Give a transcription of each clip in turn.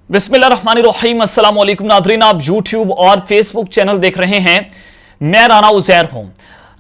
बिस्मिल्लाहिर्रहमानिर्रहीम अस्सलाम वालेकुम नाज़रीन, आप यूट्यूब और फेसबुक चैनल देख रहे हैं। मैं राना उज़ैर हूं।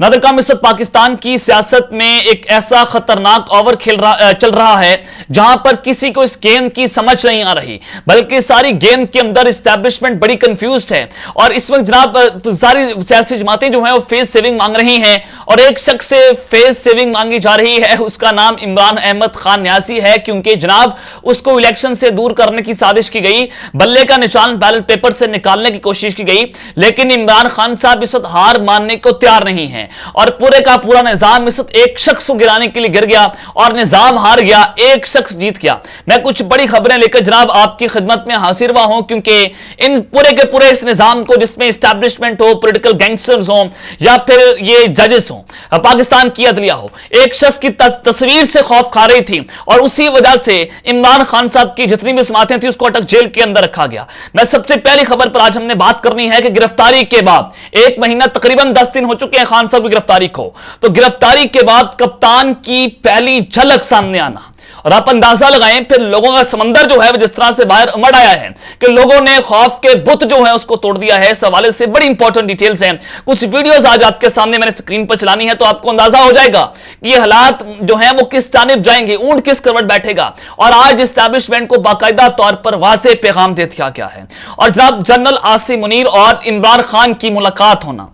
नाज़रीन, इस वक्त पाकिस्तान की सियासत में एक ऐसा खतरनाक ओवर चल रहा है जहां पर किसी को इस गेम की समझ नहीं आ रही, बल्कि सारी गेम के अंदर इस्टेब्लिशमेंट बड़ी कंफ्यूज्ड है। और इस वक्त जनाब सारी सियासी जमातें जो हैं वो फेस सेविंग मांग रही हैं, और एक शख्स से फेस सेविंग मांगी जा रही है। उसका नाम इमरान अहमद खान न्यासी है, क्योंकि जनाब उसको इलेक्शन से दूर करने की साजिश की गई, बल्ले का निशान बैलेट पेपर से निकालने की कोशिश की गई, लेकिन इमरान खान साहब इस वक्त हार मानने को तैयार नहीं है और पूरे का पूरा निजाम इस वक्त एक शख्स को गिराने के लिए गिर गया और निजाम हार गया, एक शख्स जीत गया। मैं कुछ बड़ी खबरें लेकर जनाब आपकी खिदमत में हाजिर हुआ हूं, क्योंकि इन पूरे के पूरे इस निजाम को, जिसमें एस्टैब्लिशमेंट हो, पॉलिटिकल गैंगस्टर्स हो या फिर ये जजेस हो, पाकिस्तान की अदलिया हो, एक शख्स की तस्वीर से खौफ खा रही थी और उसी वजह से इमरान खान साहब की जितनी भी समातें थी उसको अटक जेल के अंदर रखा गया। मैं सबसे पहली खबर पर आज हमने बात करनी है कि गिरफ्तारी के बाद 1 महीना तकरीबन 10 दिन हो चुके हैं खान साहब की गिरफ्तारी को, तो गिरफ्तारी के बाद कप्तान की पहली झलक सामने आना, और आप अंदाजा लगाएं फिर लोगों का समंदर जो है वो जिस तरह से बाहर उमड़ आया है कि लोगों ने खौफ के बुत जो है उसको तोड़ दिया है। इस हवाले से बड़ी इंपॉर्टेंट डिटेल्स हैं, कुछ वीडियोस आज आपके सामने मैंने स्क्रीन पर चलानी है, तो आपको अंदाजा हो जाएगा कि ये हालात जो है वो किस जानिब जाएंगे, ऊंट किस करवट बैठेगा। और आज एस्टैब्लिशमेंट को बाकायदा तौर पर वाज़ेह पैगाम दे दिया गया है। और जनाब जनरल आसिम मुनीर और इमरान खान की मुलाकात होना,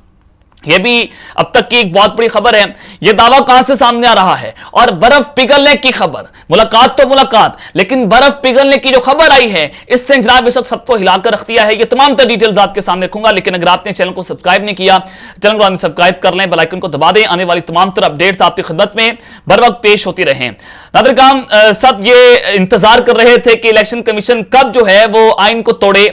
यह भी अब तक की एक बहुत बड़ी खबर है। यह दावा कहां से सामने आ रहा है, और बर्फ पिघलने की खबर, मुलाकात तो मुलाकात, लेकिन बर्फ पिघलने की जो खबर आई है इससे जनाब इस वक्त सबको हिलाकर रख दिया है। ये तमाम तर डिटेल्स आपके सामने रखूंगा, लेकिन अगर आपने चैनल को सब्सक्राइब नहीं किया, चैनल को सब्सक्राइब कर लें, बेल आइकन को दबा दें, आने वाली तमाम तर अपडेट्स आपकी खिदमत में बर वक्त पेश होती रहें। नाज़रीन, सब ये इंतजार कर रहे थे कि इलेक्शन कमीशन कब जो है वो आइन को तोड़े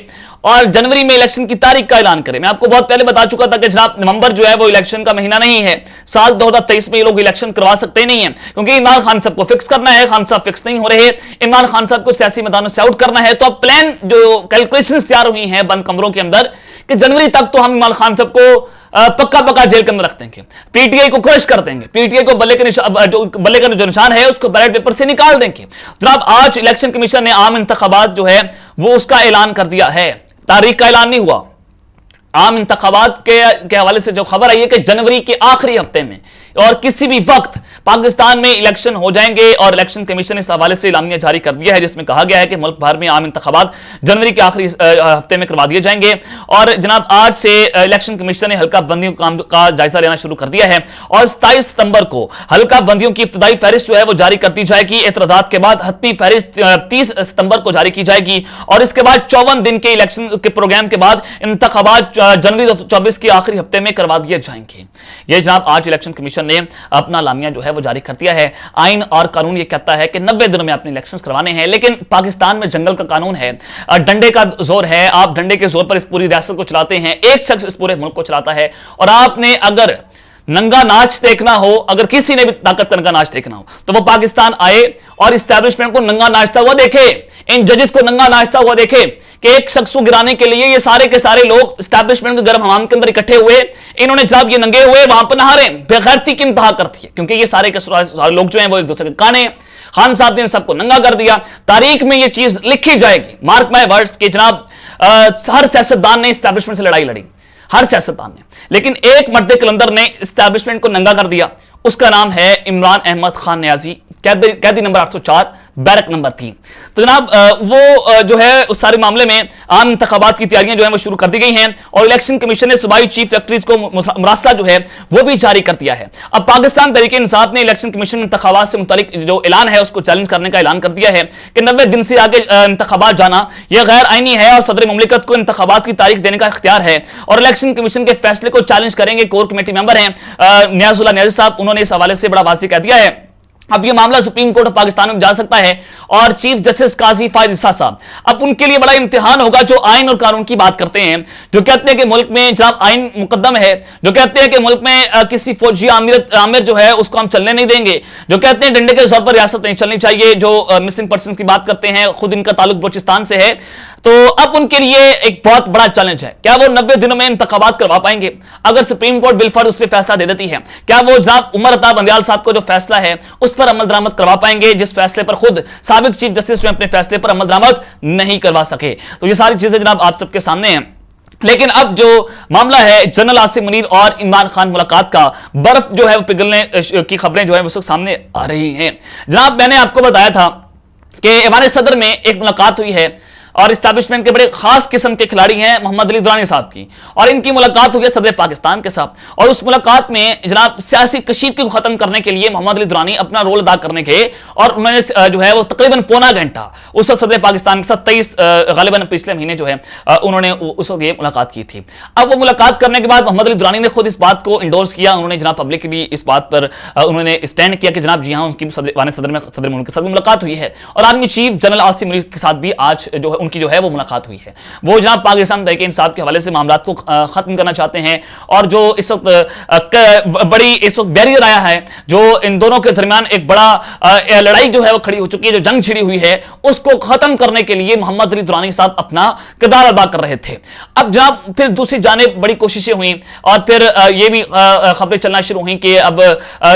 और जनवरी में इलेक्शन की तारीख का ऐलान करें। मैं आपको बहुत पहले बता चुका था कि जनाब नवंबर जो है वो इलेक्शन का महीना नहीं है, साल 2023 में ये लोग इलेक्शन करवा सकते नहीं है, क्योंकि इमरान खान साहब को फिक्स करना है। खान साहब फिक्स नहीं हो रहे, इमरान खान साहब को सियासी मैदानों से आउट करना है। तो अब प्लान जो कैलकुलेशंस तैयार हुई हैं बंद कमरों के अंदर कि जनवरी तक तो हम इमरान खान साहब को पक्का पक्का जेल के अंदर रख देंगे, पीटीआई को क्रश कर देंगे, पीटीआई को बल्ले का जो निशान है उसको बैलेट पेपर से निकाल देंगे। जनाब आज इलेक्शन कमीशन ने आम इंतखाबात जो है वो उसका ऐलान कर दिया है, तारीख का ऐलान नहीं हुआ। आम इंतखाबात के हवाले से जो खबर आई है कि जनवरी के आखिरी हफ्ते में और किसी भी वक्त पाकिस्तान में इलेक्शन हो जाएंगे, और इलेक्शन कमीशन ने इस हवाले से एलानिया जारी कर दिया है, जिसमें कहा गया है कि मुल्क भर में आम इंतखाबात जनवरी के आखिरी हफ्ते में करवा दिए जाएंगे। और जनाब आज से इलेक्शन कमीशन ने हल्का बंदियों काम का जायजा लेना शुरू कर दिया है, और 27 सितंबर को हल्का बंदियों की इब्तदाई फहरिस्त जो है वो जारी कर दी जाएगी। एतराजात के बाद हतमी फहरिस्त 30 सितंबर को जारी की जाएगी, और इसके बाद 54 दिन के इलेक्शन के प्रोग्राम के बाद इंतखाबात जनवरी 2024 के आखिरी हफ्ते में करवा दिए जाएंगे। ये जनाब आज इलेक्शन कमीशन ने अपना लामिया जो है वो जारी कर दिया है। आइन और कानून ये कहता है कि 90 दिनों में अपने इलेक्शंस करवाने हैं, लेकिन पाकिस्तान में जंगल का कानून है, डंडे का जोर है। आप डंडे के जोर पर इस पूरी रियासत को चलाते हैं, एक शख्स इस पूरे मुल्क को चलाता है। और आपने अगर नंगा नाच देखना हो, अगर किसी ने भी ताकत का नंगा नाच देखना हो, तो वो पाकिस्तान आए और इस्टेब्लिशमेंट को नंगा नाचता हुआ देखे, इन जजेस को नंगा नाचता हुआ देखे कि एक शख्स को गिराने के लिए ये सारे के सारे लोग इस्टेब्लिशमेंट के गर्म हमाम के अंदर इकट्ठे हुए। इन्होंने जब ये नंगे हुए वहां पर नहा रहे, बेगैरती की इंतहा करती है, क्योंकि ये सारे के सारे लोग जो हैं वो एक दूसरे के काने। खान साहब ने सबको नंगा कर दिया। तारीख में ये चीज लिखी जाएगी, मार्क माय वर्ड्स, के जनाब हर सियासतदान ने इस्टेब्लिशमेंट से लड़ाई लड़ी, हर सियासतदान ने, लेकिन एक मर्द कलंदर ने इस्टेब्लिशमेंट को नंगा कर दिया। उसका नाम है इमरान अहमद खान न्यासी, कैदी नंबर 804, बैरक नंबर 3। तो जनाब वो जो है उस सारे मामले में आम इंतखाबात की तैयारियां जो है वो शुरू कर दी गई हैं, और इलेक्शन कमीशन ने सूबाई चीफ सेक्रेटरीज को मुरासला जो है वो भी जारी कर दिया है। अब पाकिस्तान तहरीक इंसाफ ने इलेक्शन कमीशन इंतखाबात से मुतालिक जो ऐलान है उसको चैलेंज करने का ऐलान कर दिया है कि 90 दिन से आगे इंतखाबात जाना यह गैर आईनी है, और सदर मुमलिकत को इंतखाबात की तारीख देने का इख्तियार है, और इलेक्शन कमीशन के फैसले को चैलेंज करेंगे। कोर कमेटी मेंबर हैं नियाजुल्लाह नियाजी साहब, उन्होंने इस हवाले से बड़ा वाज़ेह कह दिया है। अब ये मामला सुप्रीम कोर्ट ऑफ पाकिस्तान में जा सकता है, और चीफ जस्टिस काजी फायद इसा साहब, अब उनके लिए बड़ा इम्तिहान होगा जो आइन और कानून की बात करते हैं, जो कहते हैं कि मुल्क में जनाब आइन मुकद्दम है, जो कहते हैं कि मुल्क में किसी फौजी आमिर जो है उसको हम चलने नहीं देंगे, जो कहते हैं डंडे के जोर पर रियासत नहीं चलनी चाहिए, जो मिसिंग पर्सन की बात करते हैं, खुद इनका ताल्लुक बलूचिस्तान से है। तो अब उनके लिए एक बहुत बड़ा चैलेंज है, क्या वो 90 दिनों में इंतखाबात करवा पाएंगे? अगर सुप्रीम कोर्ट बिलफर्ज उस पर फैसला दे देती है, क्या वो जनाब उमर अता बंदियाल साहब को जो फैसला है उस पर अमल दरामद करवा पाएंगे, जिस फैसले पर खुद साबिक चीफ जस्टिस जो अपने फैसले पर अमल दरामद नहीं करवा सके? तो ये सारी चीजें जनाब आप सबके सामने हैं। लेकिन अब जो मामला है जनरल आसिम मुनीर और इमरान खान मुलाकात का, बर्फ जो है वो पिघलने की खबरें जो है वो सामने आ रही हैं। जनाब मैंने आपको बताया था कि ऐवान सदर में एक मुलाकात हुई है और इस्टेब्लिशमेंट के बड़े खास किस्म के खिलाड़ी हैं मोहम्मद अली दुरानी साहब की, और इनकी मुलाकात हुई है सदर पाकिस्तान के साथ। और उस मुलाकात में जनाब सियासी कशीदगी को खत्म करने के लिए मोहम्मद अली दुरानी अपना रोल अदा करने के, और उन्होंने जो है वो तकरीबन पौना घंटा उस वक्त सदर पाकिस्तान के साथ 23 गालिबन पिछले महीने जो है उन्होंने उस वक्त ये मुलाकात की थी। अब वो मुलाकात करने के बाद मोहम्मद अली दुरानी ने खुद इस बात को इंडोर्स किया, उन्होंने जनाब पब्लिकली इस बात पर उन्होंने स्टैंड किया कि जनाब जी हाँ उनकी सदर मुल्क के साथ मुलाकात हुई है, और army chief general Asim Munir के साथ भी आज जो है उनकी जो है वो मुलाकात हुई है। वो जनाब पाकिस्तान तहरीक इंसाफ के हवाले से मामलात को खत्म करना चाहते हैं, और जो इस वक्त बड़ी इस वक्त बैरियर आया है, जो इन दोनों के दरमियान एक बड़ा लड़ाई जो है वो खड़ी हो चुकी है, जो जंग छिड़ी हुई है, उसको खत्म करने के लिए मोहम्मद अली दुरानी साहब अपना किरदार अदा कर रहे थे। अब जनाब फिर दूसरी जानिब बड़ी कोशिशें हुई, और फिर ये भी खबरें चलना शुरू हुई कि अब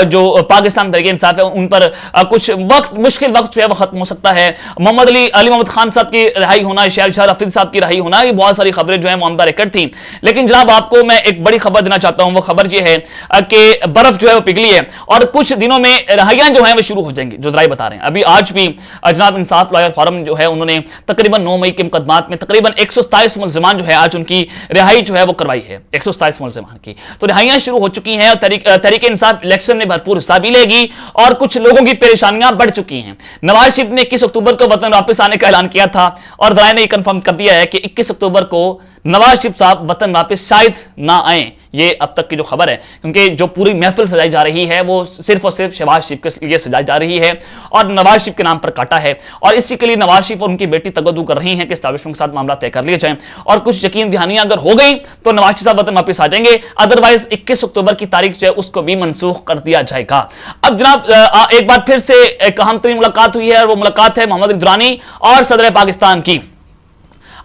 जो पाकिस्तान तहरीक इंसाफ है उन पर कुछ वक्त मुश्किल वक्त जो है वो खत्म हो सकता है। मोहम्मद अली मोहम्मद खान साहब की रिहाई होना, शहर हफीज साहब की रही होना, ये बहुत सारी खबरें जो है ऑन द रिकॉर्ड थी। लेकिन जनाब आपको मैं एक बड़ी खबर देना चाहता हूं, वो खबर ये है कि बर्फ जो है वो पिघली है और कुछ दिनों में रिहाइयां जो है वो शुरू हो जाएंगी, जो जराई बता रहे हैं। अभी आज भी जनाब इंसाफ लॉयर फोरम जो है उन्होंने तकरीबन 9 मई के मुकदमात में तकरीबन 127 मुलजमान जो है आज उनकी रिहाई जो है वो करवाई है, 127 मुलजमान की। तो रिहाइयां शुरू हो चुकी हैं, और तहरीक इंसाफ इलेक्शन में भरपूर हिस्सा भी लेगी, और कुछ लोगों की परेशानियां बढ़ चुकी हैं। नवाज शरीफ ने 21 अक्टूबर को वतन वापस आने का ऐलान किया था, और दराय ने कंफर्म कर दिया है कि 21 अक्टूबर को नवाज शरीफ साहब वतन वापस शायद ना आए। ये अब तक की जो खबर है, क्योंकि जो पूरी महफिल सजाई जा रही है वो सिर्फ और सिर्फ शहबाज शरीफ के लिए सजाई जा रही है, और नवाज शरीफ के नाम पर काटा है, और इसी के लिए नवाज शरीफ और उनकी बेटी तगदू कर रही हैं कि एस्टैब्लिशमेंट के साथ मामला तय कर लिया जाए, और कुछ यकीन दहानियां अगर हो गई तो नवाज शरीफ साहब वतन वापस आ जाएंगे, अदरवाइज 21 अक्टूबर की तारीख जो है उसको भी मनसूख कर दिया जाएगा। अब जनाब एक बार फिर से एक अहम तरीन मुलाकात हुई है, और वो मुलाकात है मोहम्मद अली दुरानी और सदर पाकिस्तान की।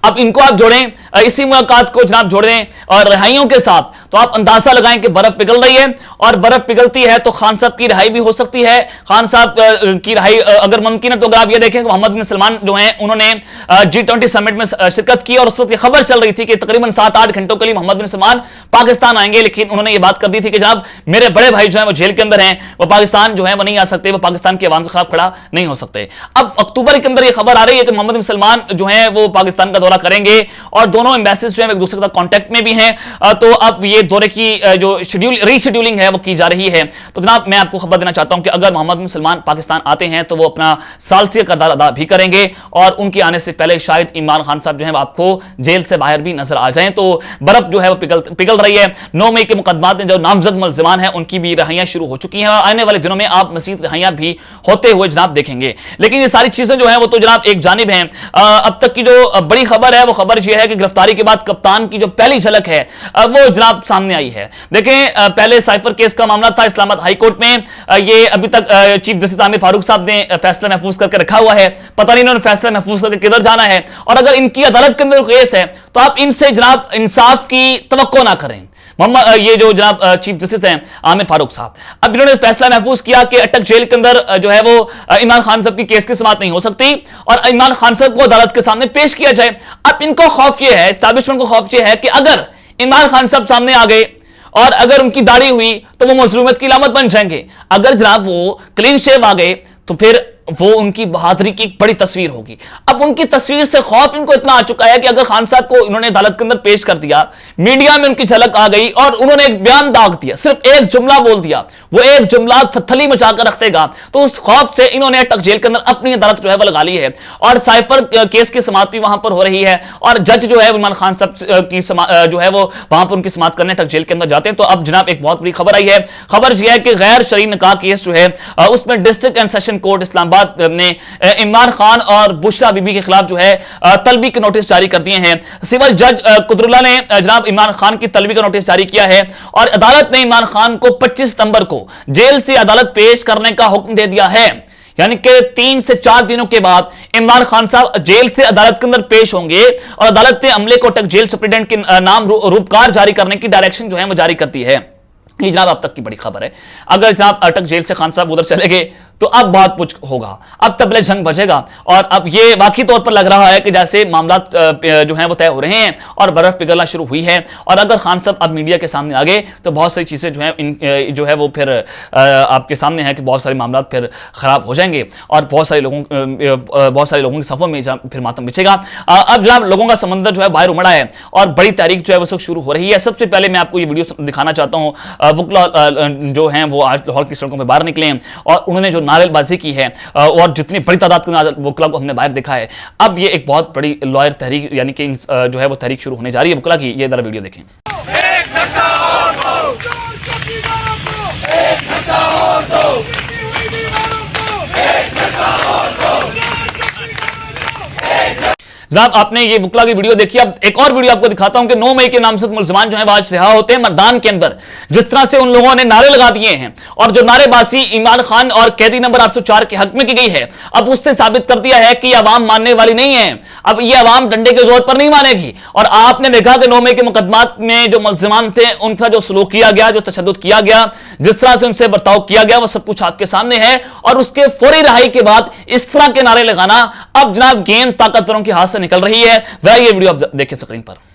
अब इनको आप जोड़ें, इसी मुलाकात को जनाब जोड़ें और रिहाइयों के साथ, तो आप अंदाजा लगाएं कि बर्फ पिघल रही है, और बर्फ पिघलती है तो खान साहब की रिहाई भी हो सकती है। खान साहब की रिहाई अगर मुमकिन है तो अगर आप ये देखें कि मोहम्मद बिन सलमान जो हैं उन्होंने G20 समिट में शिरकत की, और उस वक्त खबर चल रही थी कि तकरीबन 7-8 घंटों के लिए मोहम्मद बिन सलमान पाकिस्तान आएंगे, लेकिन उन्होंने ये बात कर दी थी कि जनाब मेरे बड़े भाई जो है वो जेल के अंदर हैं, वो पाकिस्तान जो है वो नहीं आ सकते, वो पाकिस्तान के अवाम के खिलाफ खड़ा नहीं हो सकते। अब अक्टूबर के अंदर ये खबर आ रही है कि मोहम्मद बिन सलमान जो है वो पाकिस्तान का दौरा करेंगे, और दोनों एम्बेसीज जो है एक दूसरे के साथ कांटेक्ट में भी हैं। तो अब ये दौरे की जो रीशेड्यूलिंग है वो की जा रही है। तो जनाब मैं आपको खबर देना चाहता हूं कि अगर मोहम्मद बिन सलमान पाकिस्तान आते हैं तो वो अपना सालसी किरदार अदा भी करेंगे, और उनके आने से पहले शायद इमरान खान साहब जो है आपको जेल से बाहर भी नजर आ जाएं। तो बर्फ जो है वो पिघल रही है। 9 मई के मुकदमात में जो नामजद मुलजिमान हैं उनकी भी रिहाइयां शुरू हो चुकी हैं, और आने वाले दिनों में आप मजीद रिहाइयां भी होते हुए जनाब देखेंगे। लेकिन ये सारी चीजें जो है वो तो जनाब एक जानिब है। अब तक की जो बड़ी खबर है वो खबर यह है कि गिरफ्तारी के बाद कप्तान की जो पहली झलक है वो जनाब सामने आई है। देखें पहले साइफर केस का मामला था इस्लामाबाद हाई कोर्ट में, ये अभी तक चीफ जस्टिस आमिर फारूक साहब ने फैसला महफूज करके रखा हुआ है, पता नहीं इन्होंने फैसला महफूज करके किधर जाना है। और अगर इनकी अदालत के अंदर केस है तो आप इनसे जनाब इंसाफ की तवक्को ना करें। ये जो जनाब चीफ जस्टिस हैं आमिर फारूक साहब, अब इन्होंने फैसला महफूज किया कि अटक जेल के अंदर जो है वो इमरान खान साहब की केस की समाअत नहीं हो सकती, और इमरान खान साहब को अदालत के सामने पेश किया जाए। अब इनको खौफ ये है, एस्टैब्लिशमेंट को खौफ ये है कि अगर इमरान खान साहब सामने आ गए और अगर उनकी दाढ़ी हुई तो वो मजलूमियत की अलामत बन जाएंगे, अगर जनाब वो क्लीन शेव आ गए तो फिर वो उनकी बहादुरी की एक बड़ी तस्वीर होगी। अब उनकी तस्वीर से खौफ इनको इतना आ चुका है कि अगर खान साहब को इन्होंने अदालत के अंदर पेश कर दिया, मीडिया में उनकी झलक आ गई और उन्होंने एक बयान दाग दिया, सिर्फ एक जुमला बोल दिया, वो एक जुमला थली मचाकर रख देगा, तो उस खौफ से इन्होंने अटक जेल के अंदर अपनी अदालत जो है वो लगा ली है। और साइफर केस की समाअत भी वहां पर हो रही है, और जज जो है इमरान खान साहब की जो है वो वहां पर उनकी समाअत करने अटक जेल के अंदर जाते हैं। तो अब जनाब एक बहुत बड़ी खबर आई है। खबर यह है कि गैर शरई निकाह केस जो है उसमें district and session court Islamabad ने इमरान खान और बुशरा बीबी के खिलाफ जो है तलबी के नोटिस जारी कर दिए हैं। सिविल जज कुदरुल्लाह ने जनाब इमरान खान की तलबी का नोटिस जारी किया है, और अदालत ने इमरान खान को 25 सितंबर को जेल से अदालत पेश करने का हुक्म दे दिया है। यानी कि 3 से 4 दिनों के बाद इमरान खान साहब जेल से अदालत के अंदर पेश होंगे और अदालत ने अमले कोटक जेल सुप्रीडेंट के नाम रूपकार जारी करने की डायरेक्शन जो है वो जारी करती है। ये जनाब अब तक की बड़ी खबर है। अगर जनाब अटक जेल से खान साहब उधर चले गए तो अब बहुत कुछ होगा, अब तबले जंग बजेगा और अब ये वाकई तौर पर लग रहा है कि जैसे मामला जो हैं वो तय हो रहे हैं और बर्फ पिघलना शुरू हुई है। और अगर खान साहब अब मीडिया के सामने आ गए तो बहुत सारी चीज़ें जो है वो फिर आपके सामने है कि बहुत सारे मामला फिर खराब हो जाएंगे और बहुत सारे लोगों के सफ़ों में फिर मातम बिछेगा। अब जनाब लोगों का समंदर जो है बाहर उमड़ा है और बड़ी तारीख जो है उस वक्त शुरू हो रही है। सबसे पहले मैं आपको ये वीडियो दिखाना चाहता हूँ। वकला जो हैं वो आज लाहौर की सड़कों पर बाहर निकले हैं और उन्होंने जो नारेबाजी की है और जितनी बड़ी तादाद के वकला को हमने बाहर देखा है। अब ये एक बहुत बड़ी लॉयर तहरीक यानी कि जो है वो तहरीक शुरू होने जा रही है वकला की। ये जरा वीडियो देखें। जनाब आपने ये वकला की वीडियो देखी। अब एक और वीडियो आपको दिखाता हूं कि 9 मई के नामजद मुल्ज़िमान जो है आज रिहा होते हैं मैदान के अंदर। जिस तरह से उन लोगों ने नारे लगा दिए हैं और जो नारेबाजी इमरान खान और कैदी नंबर 804 के हक में की गई है, अब उसने साबित कर दिया है कि अवाम मानने वाली नहीं है। अब ये अवाम डंडे के जोर पर नहीं मानेगी। और आपने देखा कि 9 मई के मुकदमात में जो मुल्ज़िमान थे उनका जो सलूक किया गया, जो तशद्दुद किया गया, जिस तरह से उनसे बर्ताव किया गया, वो सब कुछ आपके सामने है। और उसके फौरी रिहाई के बाद इस तरह के नारे लगाना अब जनाब गेंद ताकतवरों के हाथ से निकल रही है। वह ये वीडियो आप देखिए स्क्रीन पर।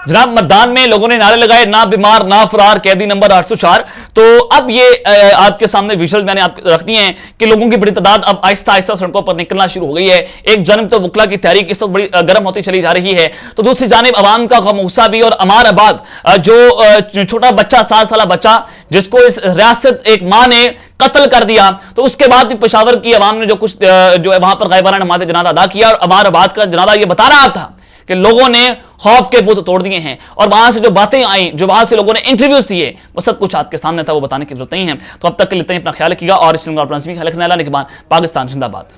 जनाब मैदान में लोगों ने नारे लगाए, ना बीमार ना फरार कैदी नंबर 804। तो अब ये आपके सामने विजुअल मैंने आपको रख दिए हैं कि लोगों की बड़ी तादाद अब आहिस्ता आहिस्ता सड़कों पर निकलना शुरू हो गई है। एक जानब तो वकला की तहरीक इस वक्त बड़ी गर्म होती चली जा रही है, तो दूसरी जानब अवाम का गमगुस्सा भी। और अमार आबाद जो छोटा बच्चा 7 साल बच्चा जिसको इस रियासत एक माँ ने कत्ल कर दिया, तो उसके बाद भी पेशावर की अवाम ने जो कुछ जो है वहां पर गायबाना नमाज़ जनाजा अदा किया। और अमार आबाद का जनाजा ये बता रहा था कि लोगों ने खौफ के बुत तोड़ दिए हैं और वहां से जो बातें आई, जो वहां से लोगों ने इंटरव्यूज दिए, वो सब कुछ आपके सामने था, वो बताने की जरूरत नहीं है। तो अब तक के लिए अपना ख्याल रखिएगा और इस चैनल पर ख्याल रखने वाला पाकिस्तान जिंदाबाद।